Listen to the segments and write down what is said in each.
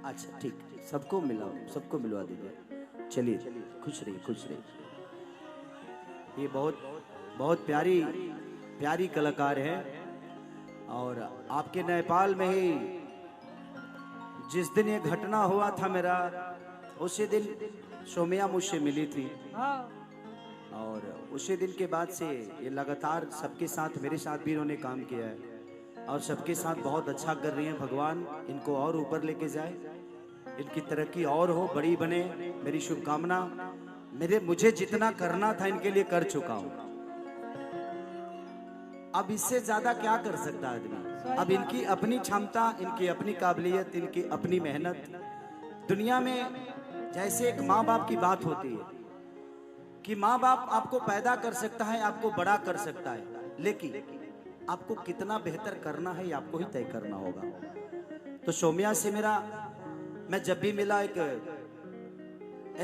अच्छा ठीक, सबको मिलाओ, सबको मिलवा दीजिए। चलिए, खुश रहिए, खुश रहिए। ये बहुत बहुत प्यारी प्यारी कलाकार है। और आपके नेपाल में ही जिस दिन ये घटना हुआ था मेरा, उसी दिन सोमिया मुझसे मिली थी। और उसी दिन के बाद से ये लगातार सबके साथ, मेरे साथ भी इन्होंने काम किया है और सबके साथ बहुत अच्छा कर रही हैं। भगवान इनको और ऊपर लेके जाए, इनकी तरक्की और हो, बड़ी बने, मेरी शुभकामना। मुझे जितना करना था इनके लिए कर चुका हूं, अब इससे ज्यादा क्या कर सकता आदमी। अब इनकी अपनी क्षमता, इनकी अपनी काबिलियत, इनकी अपनी मेहनत। दुनिया में जैसे एक माँ बाप की बात होती है कि माँ बाप आपको पैदा कर सकता है, आपको बड़ा कर सकता है, लेकिन आपको कितना बेहतर करना है ये आपको ही तय करना होगा। तो सोमिया से मेरा, मैं जब भी मिला, एक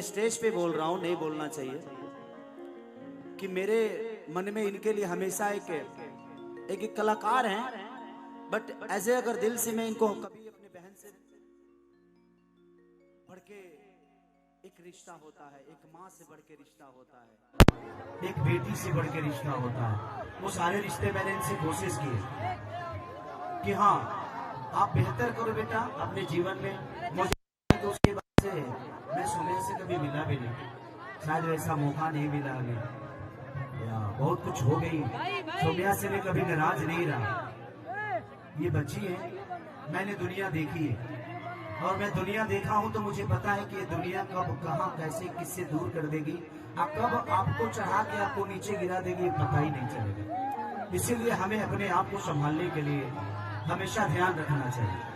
स्टेज पे बोल रहा हूं, नहीं बोलना चाहिए, कि मेरे मन में इनके लिए हमेशा एक कलाकार हैं, बट ऐसे अगर दिल से मैं इनको कभी अपने बहन से बढ़ के एक रिश्ता होता है, एक माँ से बढ़ के रिश्ता होता है, एक बेटी से बढ़ के रिश्ता होता है। वो सारे रिश्ते मैंने इनसे कोशिश की कि हाँ आप बेहतर करो बेटा अपने जीवन में। मुझे तो उसके बाद से मैं सोमिया से कभी मिला भी नहीं, शायद वैसा मौका नहीं मिला हमें, या बहुत कुछ हो गई। सोमिया से मैं कभी नाराज नहीं रहा। ये बच्ची है, मैंने दुनिया देखी है और मैं दुनिया देखा हूं, तो मुझे पता है कि ये दुनिया कब, कहां, कैसे, किससे दूर कर देगी और कब आपको चढ़ा के आपको नीचे गिरा देगी, पता ही नहीं चलेगा। इसीलिए हमें अपने आप को संभालने के लिए हमेशा ध्यान रखना चाहिए।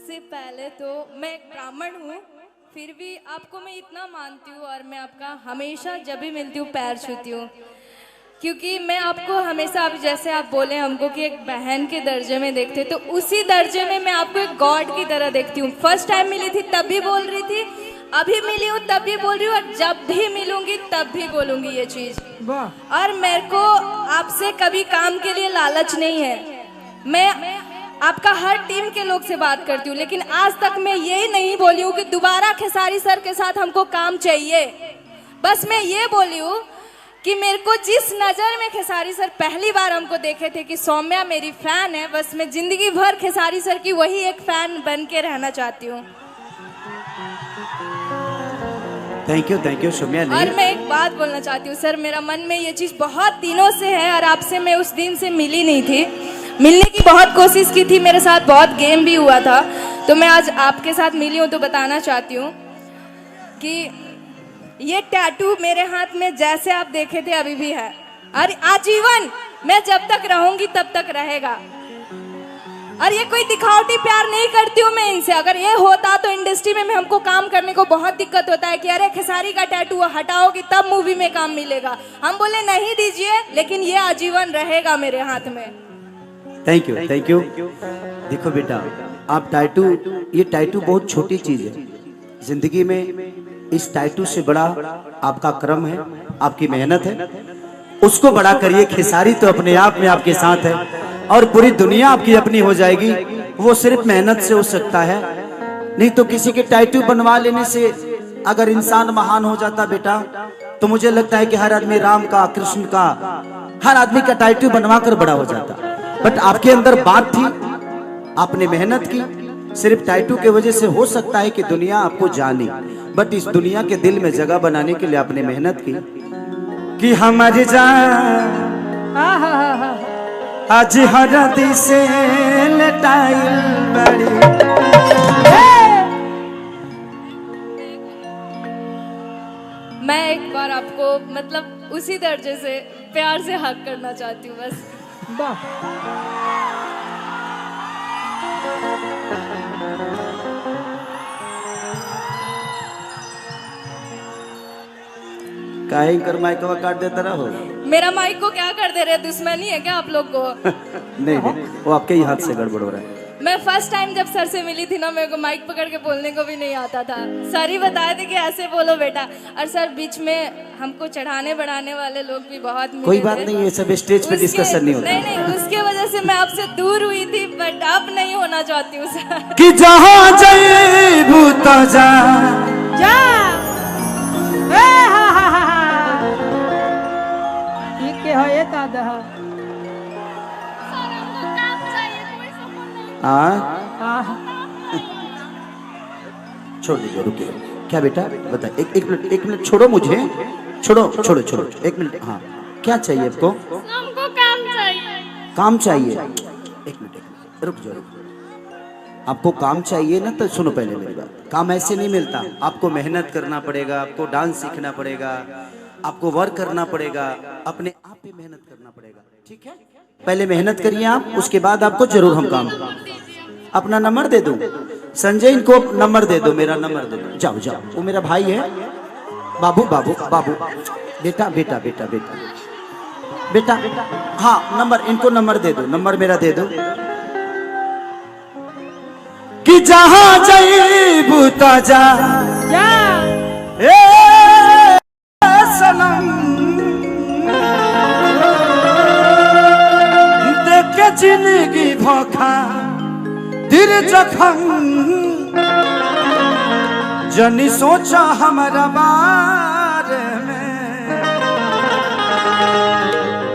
से पहले तो मैं एक ब्राह्मण हूँ, फिर भी आपको मैं इतना मानती हूँ और मैं आपका हमेशा जब भी मिलती हूँ पैर छूती हूँ, क्योंकि मैं आपको हमेशा, आप जैसे आप बोले हमको कि एक बहन के दर्जे में देखते, तो उसी दर्जे में मैं आपको एक गॉड की तरह देखती हूँ। फर्स्ट टाइम मिली थी तब भी बोल रही थी, अभी मिली हूँ तब भी बोल रही हूँ, और जब भी मिलूंगी तब भी बोलूंगी ये चीज। और मेरे को आपसे कभी काम के लिए लालच नहीं है, मैं आपका हर टीम के लोग से बात करती हूँ, लेकिन आज तक मैं यही नहीं बोली हूँ कि दोबारा खेसारी सर के साथ हमको काम चाहिए। बस मैं ये बोली हूँ कि मेरे को जिस नज़र में खेसारी सर पहली बार हमको देखे थे कि सौम्या मेरी फैन है, बस मैं जिंदगी भर खेसारी सर की वही एक फैन बन के रहना चाहती हूँ। Thank you Saumya. और मैं एक बात बोलना चाहती हूँ सर, मेरा मन में ये चीज़ बहुत दिनों से है और आपसे मैं उस दिन से मिली नहीं थी, मिलने की बहुत कोशिश की थी, मेरे साथ बहुत गेम भी हुआ था, तो मैं आज आपके साथ मिली हूँ। तो बताना चाहती हूँ कि ये टैटू मेरे हाथ में जैसे आप देखे थे अभी भी है, और आजीवन मैं जब तक रहूंगी तब तक रहेगा। और ये कोई दिखावटी प्यार नहीं करती हूँ मैं इनसे। अगर ये होता तो इंडस्ट्री में हमको काम करने को बहुत दिक्कत होता है कि अरे खेसारी का टैटू हटाओगी तब मूवी में काम मिलेगा। हम बोले नहीं दीजिए, लेकिन ये आजीवन रहेगा मेरे हाथ में। Thank you. देखो बेटा, आप टैटू, ये टैटू बहुत छोटी चीज है जिंदगी में। इस टैटू से बड़ा आपका कर्म है, आपकी मेहनत है, उसको बड़ा करिए। खेसारी तो अपने आप में आपके साथ है और पूरी दुनिया आपकी अपनी हो जाएगी। वो सिर्फ मेहनत से हो सकता है, नहीं तो किसी के टैटू बनवा लेने से अगर इंसान महान हो जाता बेटा, तो मुझे लगता है कि हर आदमी राम का, कृष्ण का, हर आदमी का टैटू बनवा कर बड़ा हो जाता। बट आपके अंदर बात थी, आपने मेहनत की। सिर्फ टैटू के वजह से हो सकता है कि दुनिया आपको जाने, बट इस दुनिया के दिल में जगह बनाने के लिए आपने मेहनत की कि हमारी जान आज हरदी से लटाइल बड़ी। मैं एक बार आपको मतलब उसी दर्जे से प्यार से हक करना चाहती हूँ बस। काहे कर माइक को काट देता रहो। मेरा माइक को क्या कर दे रहे, दुश्मनी है क्या आप लोग को? नहीं, वो आपके ही हाथ से गड़बड़ हो रहा है। मैं फर्स्ट टाइम जब सर से मिली थी ना, मेरे को माइक पकड़ के बोलने को भी नहीं आता था। सर ही बताए थे कि ऐसे बोलो बेटा। और सर बीच में हमको चढ़ाने बढ़ाने वाले लोग भी बहुत मिले कोई बात थे। नहीं, ये सब स्टेज पे डिस्कशन नहीं होता। नहीं, उसके वजह से मैं आपसे दूर हुई थी, बट अब नहीं होना चाहती हूँ सर। कि जहाँ जईबू तो जा जा ए हा हा हा हा ठीक के हो ये दादा हाँ छोड़ दीजिए, रुकिए। क्या बेटा बता, एक मिनट छोड़ो मुझे, छोड़ो छोड़ो छोड़ो, एक मिनट। हाँ क्या चाहिए आपको? हमको काम चाहिए। काम चाहिए? एक मिनट रुक जाओ। आपको काम चाहिए ना, तो सुनो पहले मेरी बात। काम ऐसे नहीं मिलता, आपको मेहनत करना पड़ेगा, आपको डांस सीखना पड़ेगा, आपको वर्क करना पड़ेगा, अपने आप पे मेहनत करना पड़ेगा, ठीक है? पहले मेहनत करिए आप, उसके बाद आपको जरूर हम काम। अपना नंबर दे दूं? संजय, इनको नंबर दे दो, मेरा नंबर दे दो। जाओ जाओ, वो मेरा भाई है। बाबू बाबू बाबू, बेटा बेटा बेटा बेटा बेटा, हाँ नंबर, इनको नंबर दे दो, नंबर मेरा दे दो। कि जहाँ जईबू तो जा जा ए सनम, देख के जिंदगी धोखा दिल जखम, जनी सोचा हमारा बारे में,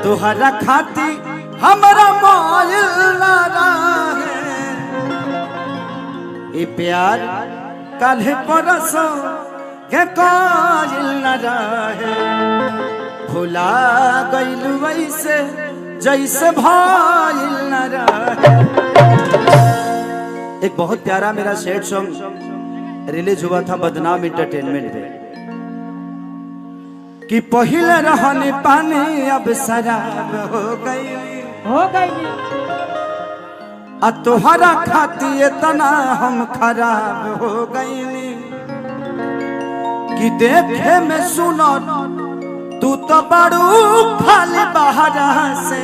तुहरा खाती हमारा मोयल ना रहे। ये प्यार कल परसों के कोयल न रहे, भुला गइल वैसे जैसे भइल न रहे। एक बहुत प्यारा मेरा सैड सॉन्ग रिलीज हुआ था बदनाम एंटरटेनमेंट पे, कि पहले रहने पानी अब शराब हो गई, आ तोहरा खाती इतना हम खराब हो गईली, कि देखे में सुनो तू तो बड़ू खाली बहरा से,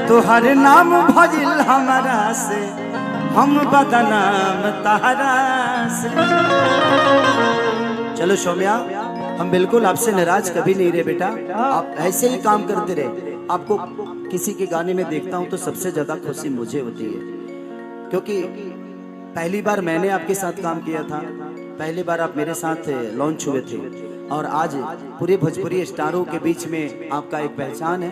तुहर नाम भजिल हमारा से, हम बदनाम तहरा से। चलो सौम्या, हम बिल्कुल आपसे नाराज कभी नहीं रहे बेटा, आप ऐसे ही काम करते रहे। आपको किसी के गाने में देखता हूं तो सबसे ज्यादा खुशी मुझे होती है, क्योंकि पहली बार मैंने आपके साथ काम किया था, पहली बार आप मेरे साथ लॉन्च हुए थे, और आज पूरे भोजपुरी स्टारों के बीच में आपका एक पहचान है,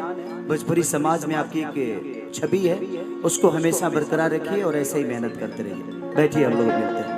भोजपुरी समाज में आपकी एक छवि है, उसको हमेशा बरकरार रखिए और ऐसे ही मेहनत करते रहिए। बैठिए, हम लोग मिलते हैं।